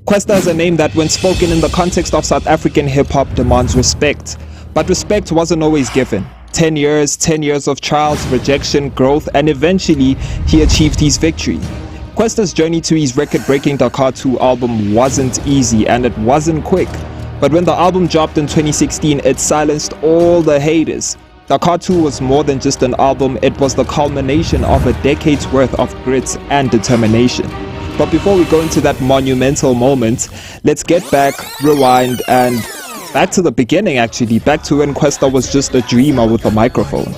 Kwesta is a name that, when spoken in the context of South African hip-hop, demands respect. But respect wasn't always given. 10 years of trials, rejection, growth, and eventually he achieved his victory. Kwesta's journey to his record-breaking DaKar II album wasn't easy and it wasn't quick. But when the album dropped in 2016, it silenced all the haters. DaKar II was more than just an album, it was the culmination of a decade's worth of grit and determination. But before we go into that monumental moment, let's get back, rewind, and back to the beginning actually, back to when Kwesta was just a dreamer with a microphone.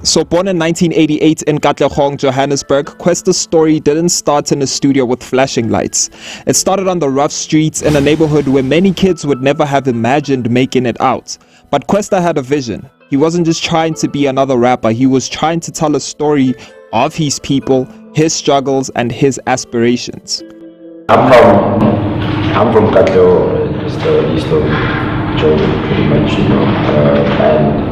So born in 1988 in Katlehong, Johannesburg, Kwesta's story didn't start in a studio with flashing lights. It started on the rough streets in a neighborhood where many kids would never have imagined making it out. But Kwesta had a vision. He wasn't just trying to be another rapper, he was trying to tell a story of his people, his struggles, and his aspirations. I'm from Katlehong, it's the east of Joburg, pretty much, and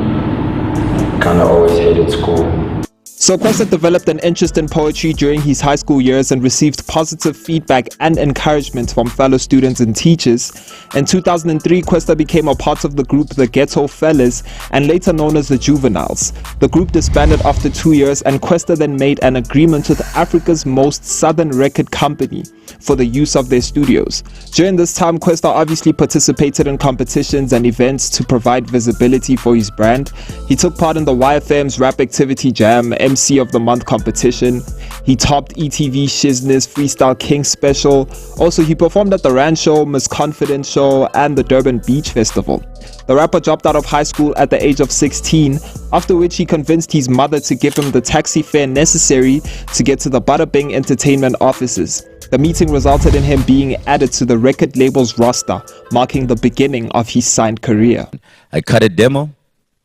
kind of always hated school. So Kwesta developed an interest in poetry during his high school years and received positive feedback and encouragement from fellow students and teachers. In 2003, Kwesta became a part of the group The Ghetto Fellas, and later known as the Juveniles. The group disbanded after 2 years, and Kwesta then made an agreement with Africa's most southern record company for the use of their studios. During this time, Kwesta obviously participated in competitions and events to provide visibility for his brand. He took part in the YFM's Rap Activity Jam MC of the Month competition. He topped ETV Shizness Freestyle King Special. Also, he performed at the Rand Show, Miss Confident Show, and the Durban Beach Festival. The rapper dropped out of high school at the age of 16, after which he convinced his mother to give him the taxi fare necessary to get to the Bada Bing Entertainment offices. The meeting resulted in him being added to the record label's roster, marking the beginning of his signed career. I cut a demo.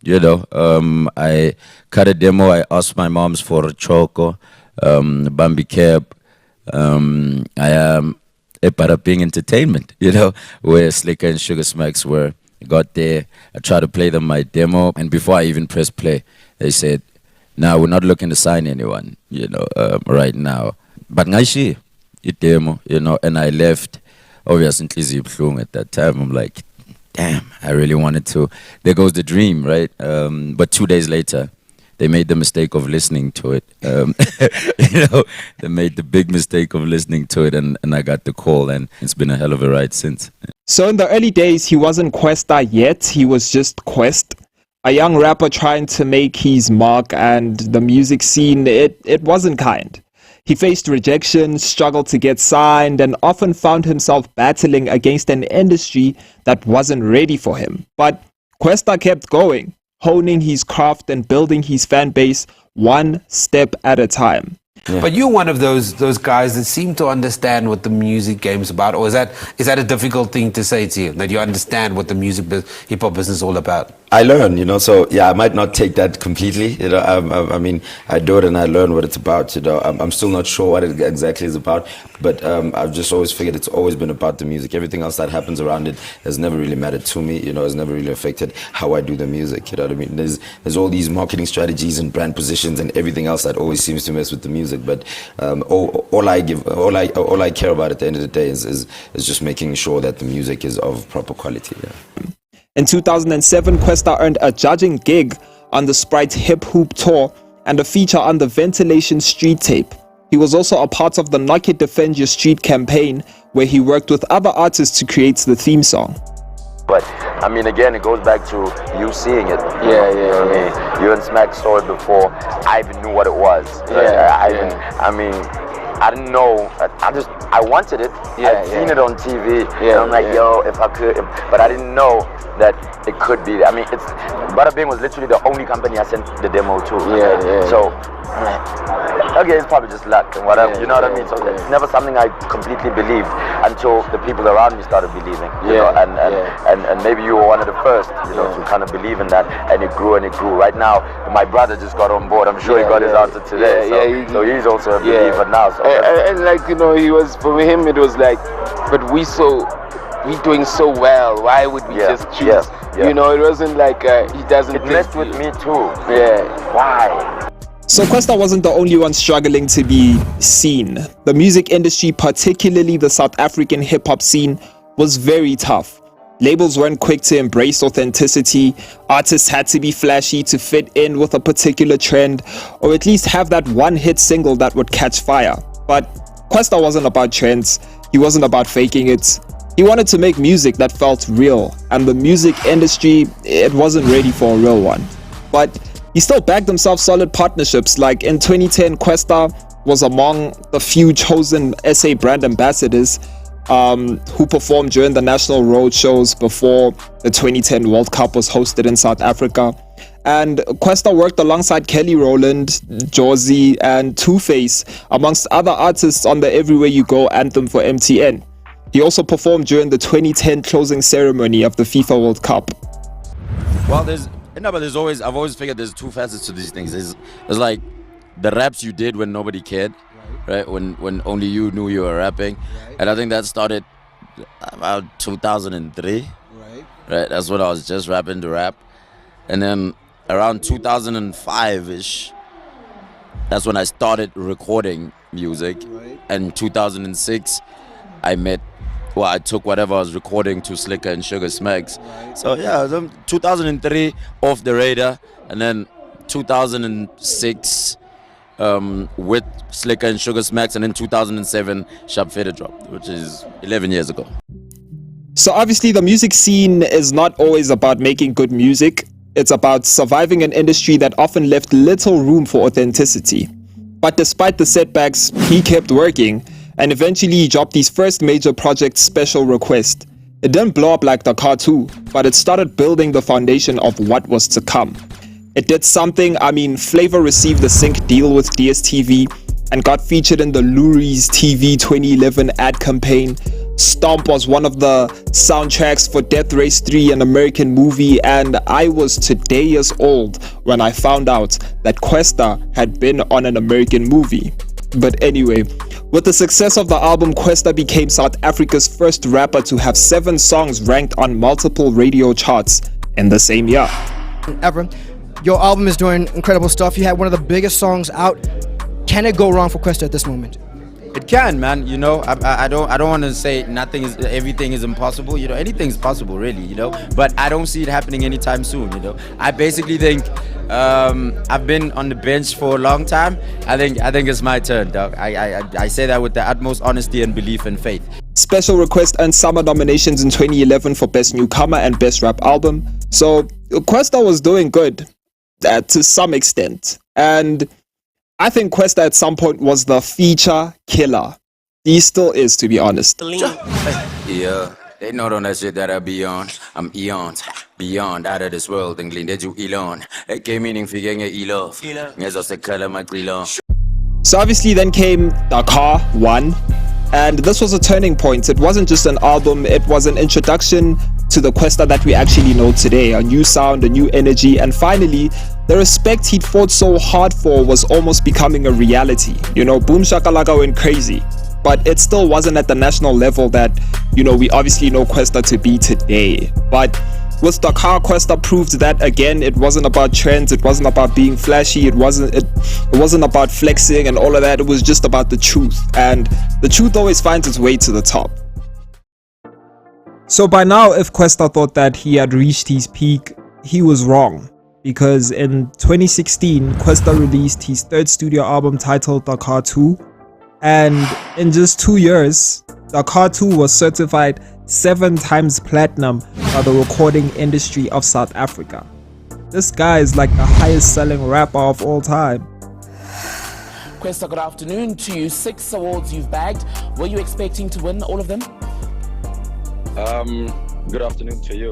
I cut a demo. I asked my moms for a choco, Bambi Cab. I am a Bada Bing Entertainment, where Slicker and Sugar Smacks were. I got there, I tried to play them my demo, and before I even pressed play, they said, "No, we're not looking to sign anyone, right now." But ngashi, it demo, and I left. Obviously, at that time, I'm like, damn, I really wanted to. There goes the dream, right? But 2 days later, they made the mistake of listening to it. They made the big mistake of listening to it, and I got the call, and it's been a hell of a ride since. So in the early days, he wasn't Kwesta yet, he was just Quest. A young rapper trying to make his mark, and the music scene, it wasn't kind. He faced rejection, struggled to get signed, and often found himself battling against an industry that wasn't ready for him. But Kwesta kept going, honing his craft and building his fan base one step at a time. Yeah. But you're one of those guys that seem to understand what the music game's about, or is that a difficult thing to say to you, that you understand what the hip-hop business is all about? I learn, so yeah, I might not take that completely, I mean, I do it and I learn what it's about, I'm still not sure what it exactly is about, but I've just always figured it's always been about the music. Everything else that happens around it has never really mattered to me, has never really affected how I do the music, what I mean? There's all these marketing strategies and brand positions and everything else that always seems to mess with the music, but all I care about at the end of the day is just making sure that the music is of proper quality. Yeah. In 2007, Kwesta earned a judging gig on the Sprite Hip Hoop Tour and a feature on the Ventilation Street tape. He was also a part of the Knock It Defend Your Street campaign, where he worked with other artists to create the theme song. But I mean, again, it goes back to you seeing it. Yeah. You and Smack saw it before I even knew what it was. I didn't know. I wanted it. I'd seen it on TV. And I'm like, yo, if I could, but I didn't know that it could be. I mean, Bada Bing was literally the only company I sent the demo to. So I'm like, okay, it's probably just luck and whatever. You know what I mean? So it's never something I completely believed until the people around me started believing. And maybe you were one of the first, to kind of believe in that, and it grew and it grew. Right now, my brother just got on board. I'm sure he got his answer today. So he's also a believer now. So and like he was, for him it was like, but we doing so well, why would we just choose? It wasn't like he doesn't. It messed with me too. Yeah. Why? So Kwesta wasn't the only one struggling to be seen. The music industry, particularly the South African hip-hop scene, was very tough. Labels weren't quick to embrace authenticity. Artists had to be flashy to fit in with a particular trend, or at least have that one hit single that would catch fire. But Kwesta wasn't about trends. He wasn't about faking it. He wanted to make music that felt real, and the music industry, it wasn't ready for a real one. But he still backed himself solid partnerships. Like in 2010, Kwesta was among the few chosen SA brand ambassadors who performed during the national road shows before the 2010 World Cup was hosted in South Africa. And Kwesta worked alongside Kelly Rowland, Josie, and Two-Face, amongst other artists on the Everywhere You Go anthem for MTN. He also performed during the 2010 closing ceremony of the FIFA World Cup. Well, I've always figured there's two facets to these things. There's like the raps you did when nobody cared, right? When only you knew you were rapping. Right. And I think that started about 2003. Right? That's when I was just rapping to rap. And then around 2005-ish, that's when I started recording music. Right. And 2006, I took whatever I was recording to Slicker and Sugar Smacks. Right. So yeah, 2003 off the radar, and then 2006 with Slicker and Sugar Smacks, and then 2007 Sharp Fader dropped, which is 11 years ago. So obviously the music scene is not always about making good music. It's about surviving an industry that often left little room for authenticity. But despite the setbacks, he kept working, and eventually he dropped his first major project, Special Request. It didn't blow up like DaKar II, but it started building the foundation of what was to come. It did something. Flavor received a sync deal with DSTV and got featured in the Lurie's TV 2011 ad campaign. Stomp was one of the soundtracks for Death Race 3, an American movie, and I was today years old when I found out that Kwesta had been on an American movie. But anyway, with the success of the album, Kwesta became South Africa's first rapper to have 7 songs ranked on multiple radio charts in the same year. Ever. Your album is doing incredible stuff. You had one of the biggest songs out. Can it go wrong for Kwesta at this moment? It can, man. I don't want to say everything is impossible. Anything's possible, really. But I don't see it happening anytime soon. I basically think I've been on the bench for a long time. I think it's my turn, dog. I say that with the utmost honesty and belief and faith. Special Request earned summer nominations in 2011 for Best Newcomer and Best Rap Album. So Kwesta was doing good to some extent, and I think Kwesta at some point was the feature killer. He still is, to be honest. Yeah, they know on that shit that I be on. I'm eons, beyond, out of this world. And clean that you Elon. It came meaning figuring Elon. Yes, I said color my Elon. So obviously then came DaKar I, and this was a turning point. It wasn't just an album, it was an introduction to the Kwesta that we actually know today. A new sound, a new energy, and finally, the respect he'd fought so hard for was almost becoming a reality. Boom Shakalaka went crazy, but it still wasn't at the national level that, we obviously know Kwesta to be today. But with DaKar, Kwesta proved that again, it wasn't about trends, it wasn't about being flashy, it wasn't about flexing and all of that. It was just about the truth, and the truth always finds its way to the top. So by now, if Kwesta thought that he had reached his peak, he was wrong. Because in 2016, Kwesta released his third studio album titled DaKar II. And in just 2 years, DaKar II was certified 7 times platinum by the recording industry of South Africa. This guy is like the highest selling rapper of all time. Kwesta, good afternoon to you. 6 awards you've bagged. Were you expecting to win all of them? Good afternoon to you.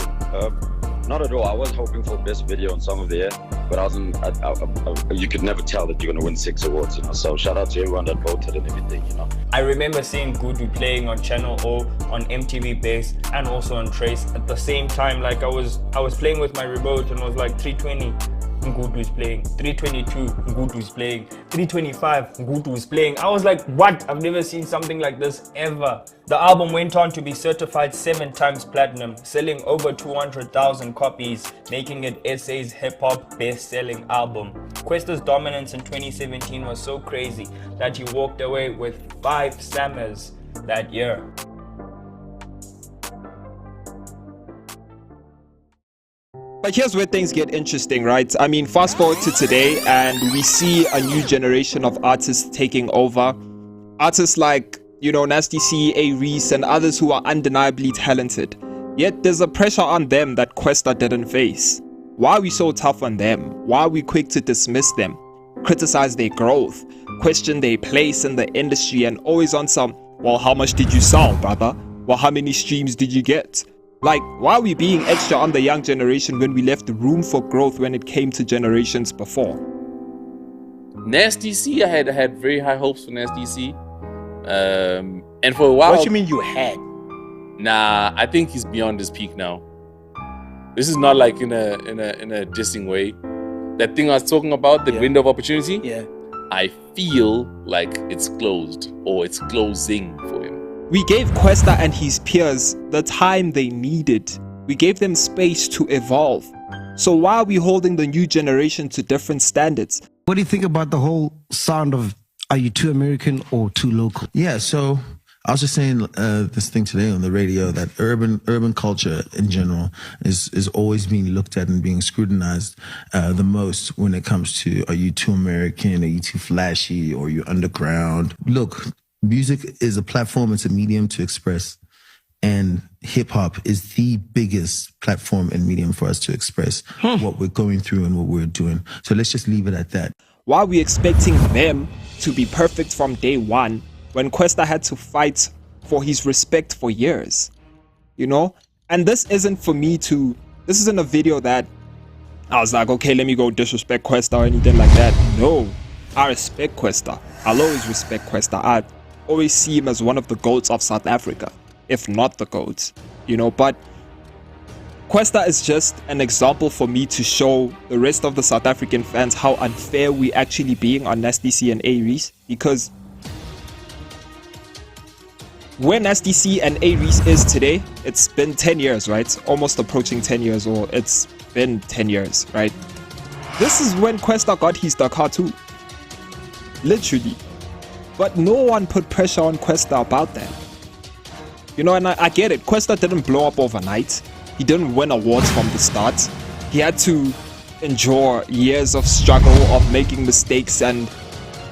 Not at all. I was hoping for best video and song of the year, but you could never tell that you're going to win 6 awards, So shout out to everyone that voted and everything, I remember seeing Gudu playing on Channel O, on MTV Base, and also on Trace at the same time. Like I was playing with my remote and was like 320. Ngudu is playing. 322, Ngudu is playing. 325, Ngudu is playing. I was like, what? I've never seen something like this ever. The album went on to be certified 7 times platinum, selling over 200,000 copies, making it SA's hip-hop best-selling album. Kwesta's dominance in 2017 was so crazy that he walked away with 5 Sammers that year. But here's where things get interesting, right? I mean, fast forward to today and we see a new generation of artists taking over. Artists like, Nasty C, A-Reese, and others who are undeniably talented. Yet there's a pressure on them that Kwesta didn't face. Why are we so tough on them? Why are we quick to dismiss them, criticize their growth, question their place in the industry, and always on some, well, how much did you sell, brother? Well, how many streams did you get? Like, why are we being extra on the young generation when we left room for growth when it came to generations before? Nasty C, I had very high hopes for Nasty C. And for a while... What you mean you had? Nah, I think he's beyond his peak now. This is not like in a dissing way. That thing I was talking about, the window of opportunity, I feel like it's closed, or it's closing for him. We gave Kwesta and his peers the time they needed. We gave them space to evolve. So why are we holding the new generation to different standards? What do you think about the whole sound of, are you too American or too local? Yeah, so I was just saying this thing today on the radio that urban culture in general is always being looked at and being scrutinized the most when it comes to, are you too American, are you too flashy, or are you underground? Look, music is a platform, it's a medium to express. And hip hop is the biggest platform and medium for us to express what we're going through and what we're doing. So let's just leave it at that. Why are we expecting them to be perfect from day one when Kwesta had to fight for his respect for years? And this isn't for me to, this isn't a video that I was like, okay, let me go disrespect Kwesta or anything like that. No, I respect Kwesta. I'll always respect Kwesta. I always see him as one of the GOATs of South Africa, if not the GOATs, but Kwesta is just an example for me to show the rest of the South African fans how unfair we actually being on Nasty C and A-Reese, because where Nasty C and A-Reese is today, it's been 10 years, right? Almost approaching 10 years, or it's been 10 years, right? This is when Kwesta got his DaKar II. Literally. But no one put pressure on Kwesta about that. And I get it. Kwesta didn't blow up overnight. He didn't win awards from the start. He had to endure years of struggle, of making mistakes, and,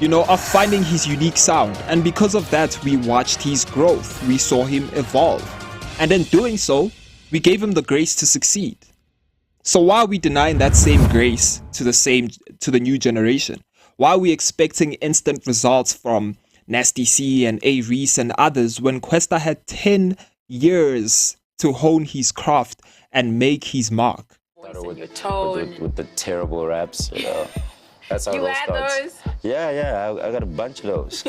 of finding his unique sound. And because of that, we watched his growth. We saw him evolve. And in doing so, we gave him the grace to succeed. So why are we denying that same grace to the new generation? Why are we expecting instant results from Nasty C and A-Reese and others when Kwesta had 10 years to hone his craft and make his mark? With the terrible raps, that's how You it all had starts. those? Yeah, I got a bunch of those.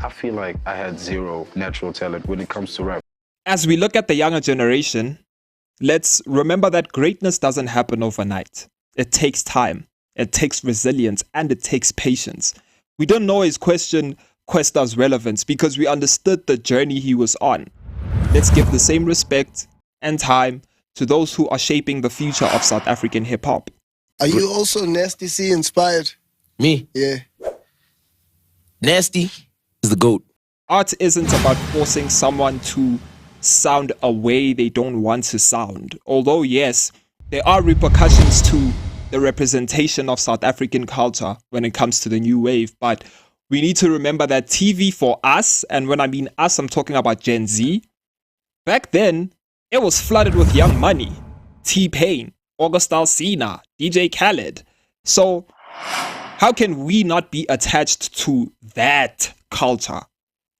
I feel like I had zero natural talent when it comes to rap. As we look at the younger generation, let's remember that greatness doesn't happen overnight. It takes time, it takes resilience, and it takes patience. We don't always question Kwesta's relevance because we understood the journey he was on. Let's give the same respect and time to those who are shaping the future of South African hip-hop. Are you also Nasty C inspired? Me? Yeah. Nasty is the GOAT. Art isn't about forcing someone to sound a way they don't want to sound. Although, yes, there are repercussions to the representation of South African culture when it comes to the new wave, but we need to remember that TV for us, and when I mean us, I'm talking about Gen Z, back then, it was flooded with Young Money, T-Pain, August Alsina, DJ Khaled. So, how can we not be attached to that culture?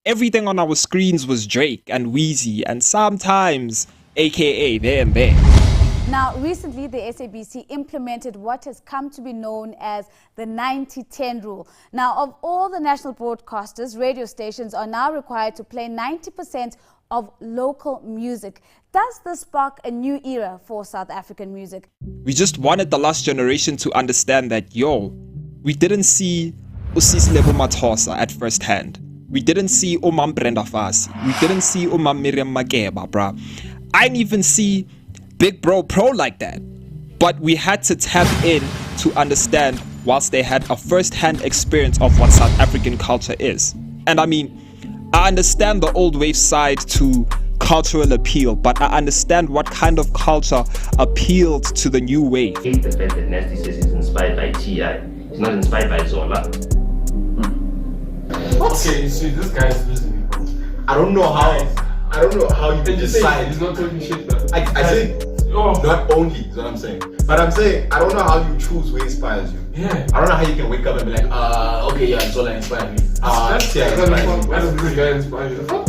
Everything on our screens was Drake and Weezy and sometimes AKA there and there. Now, recently, the SABC implemented what has come to be known as the 90-10 rule. Now, of all the national broadcasters, radio stations are now required to play 90% of local music. Does this spark a new era for South African music? We just wanted the last generation to understand that, we didn't see Usisile Mathosa at first hand. We didn't see Umam Brenda Fasi. We didn't see Umam Miriam Makeba, bruh. I didn't even see Big Bro Pro like that. But we had to tap in to understand whilst they had a first-hand experience of what South African culture is. And I mean, I understand the old wave side to cultural appeal, but I understand what kind of culture appealed to the new wave. I hate the fact that Nasty says he's inspired by T.I. He's not inspired by Zola. What? Okay, you see, this guy is losing. I don't know how you can decide. He's not talking shit though. I think not only is what I'm saying, but I'm saying I don't know how you choose who inspires you. Yeah. I don't know how you can wake up and be like, okay, yeah, Zola inspired me. That's inspired me. Why does this guy inspire you? The fuck?